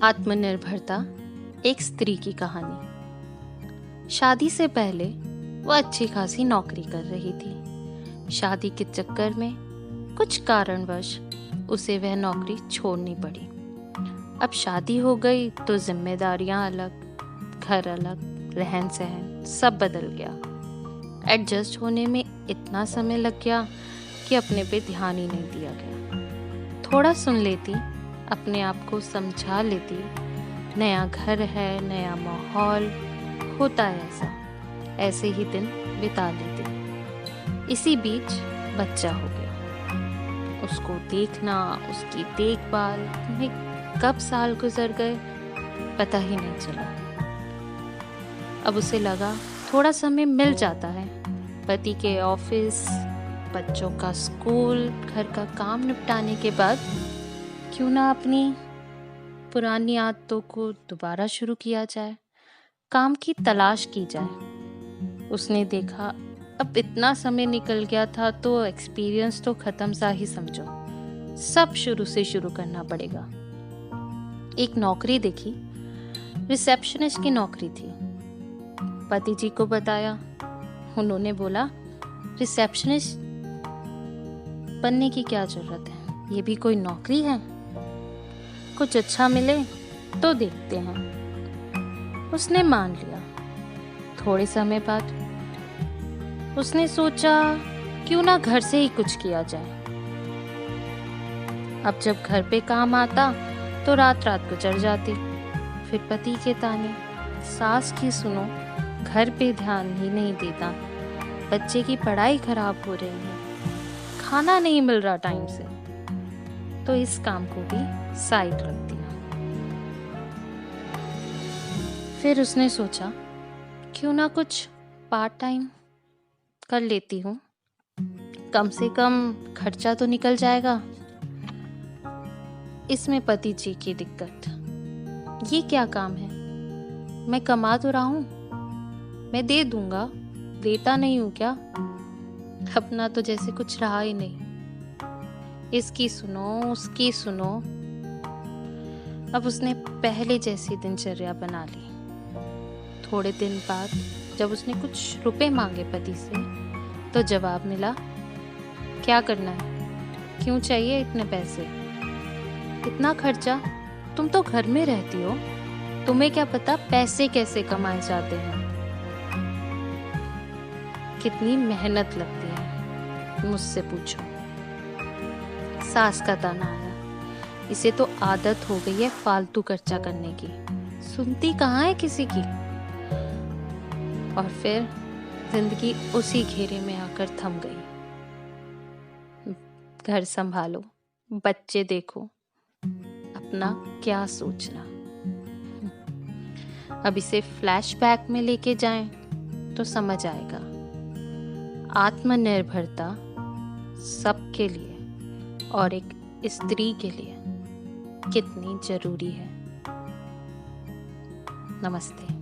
आत्मनिर्भरता एक स्त्री की कहानी। शादी से पहले वो अच्छी खासी नौकरी कर रही थी। शादी के चक्कर में कुछ कारणवश उसे वह नौकरी छोड़नी पड़ी। अब शादी हो गई तो जिम्मेदारियां अलग, घर अलग, रहन सहन सब बदल गया। एडजस्ट होने में इतना समय लग गया कि अपने पे ध्यान ही नहीं दिया गया। थोड़ा सुन लेती, अपने आप को समझा लेती, नया घर है, नया माहौल, होता है ऐसे ही दिन बिता लेती। इसी बीच बच्चा हो गया। उसको देखना, उसकी देखभाल में कब साल गुजर गए पता ही नहीं चला। अब उसे लगा थोड़ा समय मिल जाता है। पति के ऑफिस, बच्चों का स्कूल, घर का काम निपटाने के बाद क्यों ना अपनी पुरानी आदतों को दोबारा शुरू किया जाए, काम की तलाश की जाए। उसने देखा अब इतना समय निकल गया था तो एक्सपीरियंस तो खत्म सा ही समझो, सब शुरू से शुरू करना पड़ेगा। एक नौकरी देखी, रिसेप्शनिस्ट की नौकरी थी। पति जी को बताया, उन्होंने बोला रिसेप्शनिस्ट बनने की क्या जरूरत है, ये भी कोई नौकरी है, कुछ अच्छा मिले तो देखते हैं। उसने मान लिया। थोड़े समय बाद उसने सोचा क्यों ना घर से ही कुछ किया जाए। अब जब घर पे काम आता तो रात रात गुजर जाती। फिर पति के ताने, सास की सुनो, घर पे ध्यान ही नहीं देता, बच्चे की पढ़ाई खराब हो रही है, खाना नहीं मिल रहा टाइम से, तो इस काम को भी साइड रख दिया। फिर उसने सोचा क्यों ना कुछ पार्ट टाइम कर लेती हूँ, कम से कम खर्चा तो निकल जाएगा। इसमें पति जी की दिक्कत, ये क्या काम है, मैं कमा तो रहा हूँ, मैं दे दूंगा, देता नहीं हूँ क्या, अपना तो जैसे कुछ रहा ही नहीं, इसकी सुनो उसकी सुनो। अब उसने पहले जैसी दिनचर्या बना ली। थोड़े दिन बाद जब उसने कुछ रुपए मांगे पति से तो जवाब मिला, क्या करना है, क्यों चाहिए इतने पैसे, इतना खर्चा, तुम तो घर में रहती हो, तुम्हें क्या पता पैसे कैसे कमाए जाते हैं, कितनी मेहनत लगती है, मुझसे पूछो। सास का ताना आया, इसे तो आदत हो गई है फालतू खर्चा करने की, सुनती कहाँ है किसी की। और फिर जिंदगी उसी घेरे में आकर थम गई। घर संभालो, बच्चे देखो, अपना क्या सोचना। अब इसे फ्लैशबैक में लेके जाएं तो समझ आएगा, आत्मनिर्भरता सबके लिए और एक स्त्री के लिए कितनी जरूरी है। नमस्ते।